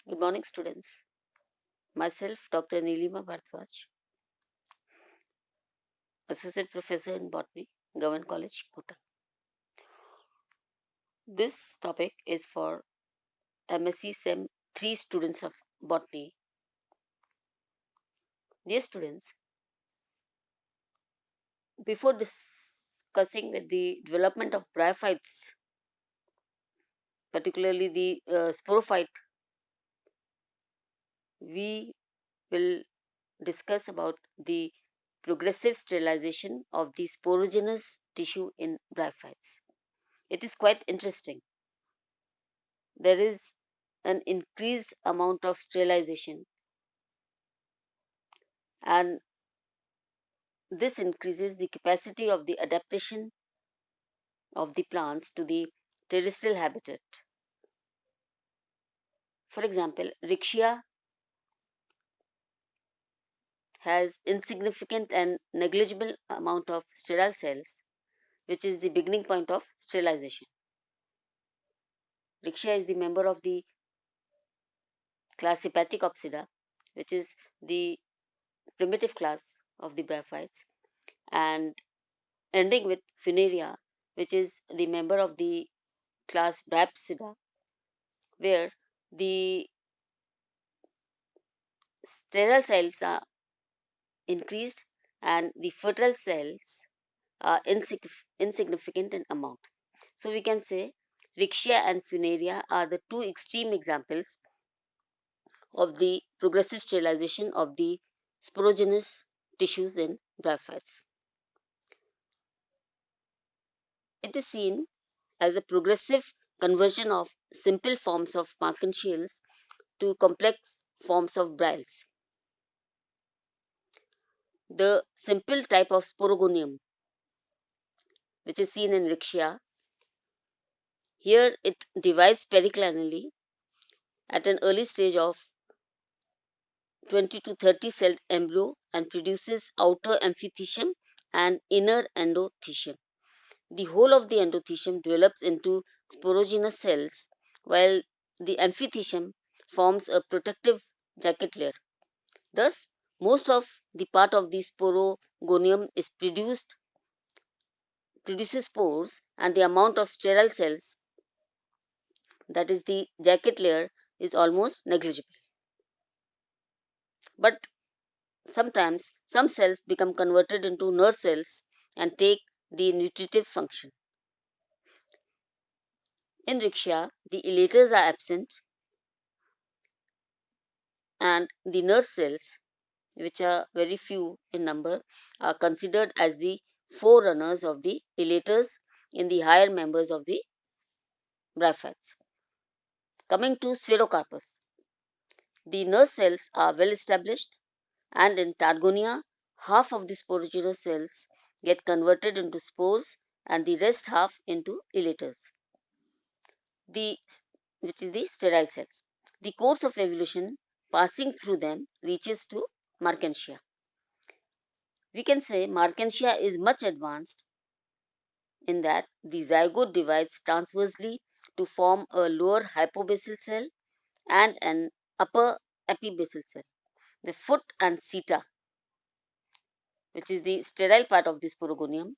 Good morning, students. Myself, Dr. Neelima Bharadwaj, Associate Professor in Botany, Government College, Kota. This topic is for MSc SEM 3 students of Botany. Dear students, before discussing with the development of bryophytes, particularly the sporophyte, we will discuss about the progressive sterilization of the sporogenous tissue in bryophytes. It is quite interesting. There is an increased amount of sterilization, and this increases the capacity of the adaptation of the plants to the terrestrial habitat. For example, Rixia has insignificant and negligible amount of sterile cells, which is the beginning point of sterilization. Rixia is the member of the class Hepaticopsida, which is the primitive class of the bryophytes, and ending with Funaria, which is the member of the class Bryopsida, where the sterile cells are increased and the fertile cells are insignificant in amount. So we can say Rixia and Funaria are the two extreme examples of the progressive sterilization of the sporogenous tissues in bryophytes. It is seen as a progressive conversion of simple forms of markensials to complex forms of bryles. The simple type of sporogonium, which is seen in Rixia, here it divides periclinally at an early stage of 20 to 30 celled embryo and produces outer amphithecium and inner endothecium. The whole of the endothecium develops into sporogenous cells, while the amphithecium forms a protective jacket layer. Thus, most of the part of the sporogonium is produces spores, and the amount of sterile cells, that is the jacket layer, is almost negligible. But sometimes some cells become converted into nerve cells and take the nutritive function. In Rixia, the elaters are absent, and the nerve cells, which are very few in number, are considered as the forerunners of the elaters in the higher members of the bryophytes. Coming to Spherocarpus, the nerve cells are well established, and in Targonia, half of the sporogenous cells get converted into spores and the rest half into elaters, the which is the sterile cells. The course of evolution passing through them reaches to Markensia. We can say Markensia is much advanced in that the zygote divides transversely to form a lower hypobasal cell and an upper epibasal cell. The foot and seta, which is the sterile part of the sporogonium,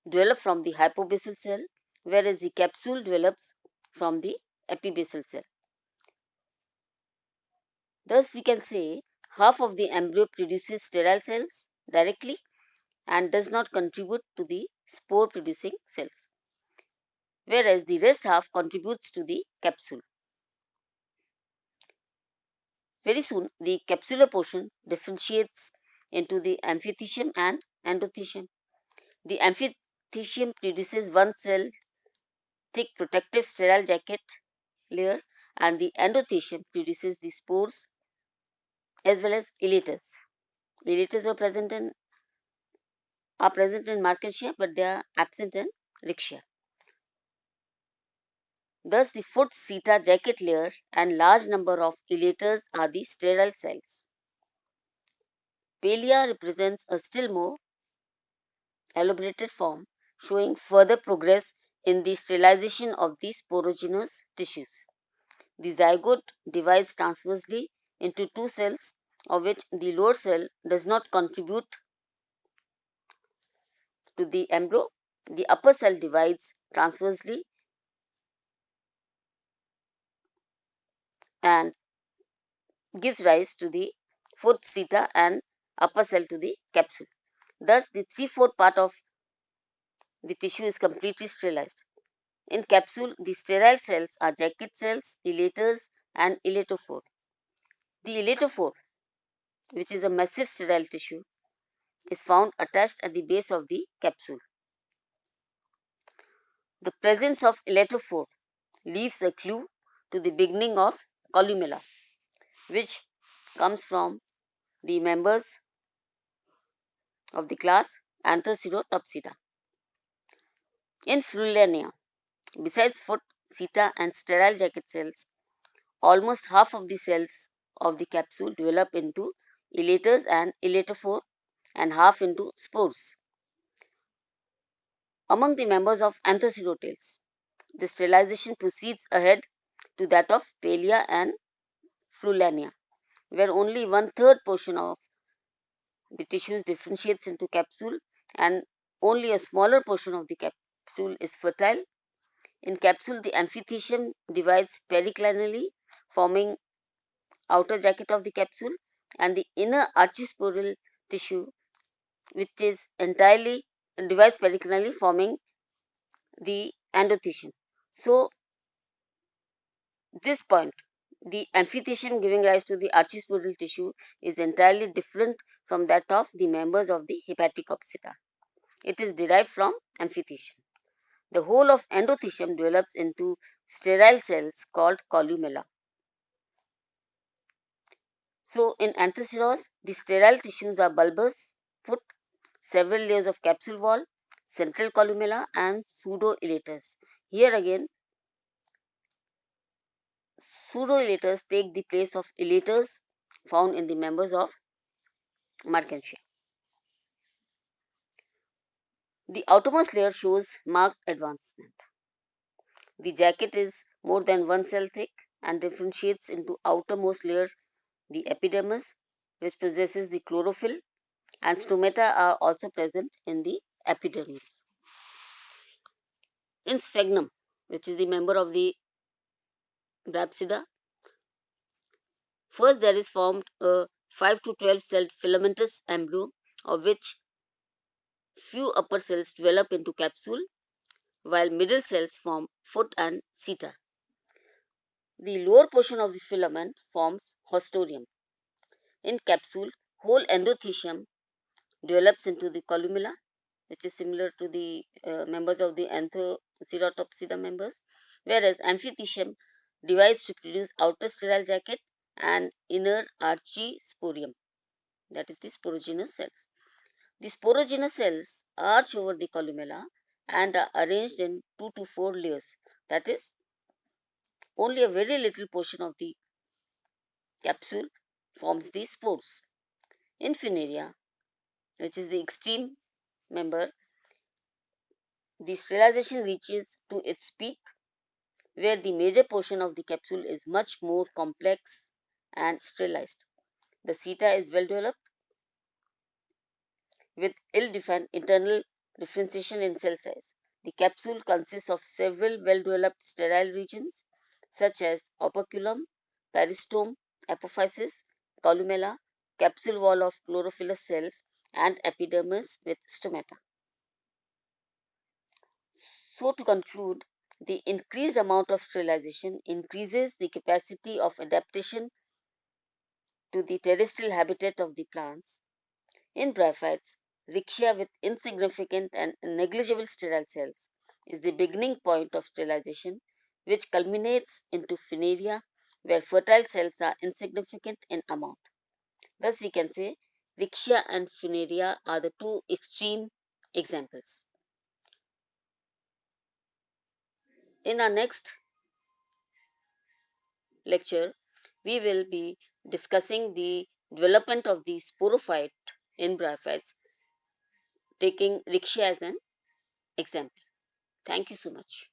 develop from the hypobasal cell, whereas the capsule develops from the epibasal cell. Thus, we can say half of the embryo produces sterile cells directly and does not contribute to the spore producing cells, whereas the rest half contributes to the capsule. Very soon, the capsular portion differentiates into the amphithecium and endothecium. The amphithecium produces one cell thick protective sterile jacket layer, and the endothecium produces the spores as well as elaters. Elaters are present in Markensia, but they are absent in Rixia. Thus, the foot seta jacket layer and large number of elaters are the sterile cells. Palea represents a still more elaborated form, showing further progress in the sterilization of the sporogenous tissues. The zygote divides transversely into two cells, of which the lower cell does not contribute to the embryo. The upper cell divides transversely and gives rise to the fourth seta and upper cell to the capsule. Thus, the 3/4 part of the tissue is completely sterilized. In capsule, the sterile cells are jacket cells, elaters, and elatophore. The elatophore, which is a massive sterile tissue, is found attached at the base of the capsule. The presence of elatophore leaves a clue to the beginning of columella, which comes from the members of the class Anthoceratopsida. In Frulania, besides foot, seta, and sterile jacket cells, almost half of the cells of the capsule develop into elaters and elatophore, and half into spores. Among the members of Anthocerotales, the sterilization proceeds ahead to that of Palia and Frulania, where only 1/3 portion of the tissues differentiates into capsule and only a smaller portion of the capsule is fertile. In capsule, the amphithecium divides periclinally, forming outer jacket of the capsule, and the inner archisporal tissue, which is entirely divides periclinally, forming the endothecium. So, this point, the amphithecium giving rise to the archisporal tissue is entirely different from that of the members of the Hepaticopsida. It is derived from amphithecium. The whole of endothecium develops into sterile cells called columella. So, in Anthoceros, the sterile tissues are bulbous foot, several layers of capsule wall, central columella, and pseudoelaters. Here again, pseudoelaters take the place of elaters found in the members of Mertensia. The outermost layer shows marked advancement. The jacket is more than 1 cell thick and differentiates into outermost layer, the epidermis, which possesses the chlorophyll, and stomata are also present in the epidermis. In sphagnum, which is the member of the Bryopsida, first there is formed a 5 to 12 celled filamentous embryo, of which few upper cells develop into capsule, while middle cells form foot and seta. The lower portion of the filament forms hostorium. In capsule, whole endothecium develops into the columella, which is similar to the members of the Anthoceratopsida members, whereas amphithecium divides to produce outer sterile jacket and inner archisporium, that is the sporogenous cells. The sporogenous cells arch over the columella and are arranged in 2 to 4 layers, that is, only a very little portion of the capsule forms the spores. In Funaria, which is the extreme member, the sterilization reaches to its peak, where the major portion of the capsule is much more complex and sterilized. The seta is well developed with ill-defined internal differentiation in cell size. The capsule consists of several well-developed sterile regions such as operculum, peristome, apophysis, columella, capsule wall of chlorophyllous cells, and epidermis with stomata. So, to conclude, the increased amount of sterilization increases the capacity of adaptation to the terrestrial habitat of the plants. In bryophytes, rhexia with insignificant and negligible sterile cells is the beginning point of sterilization, which culminates into Funaria, where fertile cells are insignificant in amount. Thus, we can say rhexia and Funaria are the two extreme examples. In our next lecture, we will be discussing the development of the sporophyte in bryophytes, taking rhexia as an example. Thank you so much.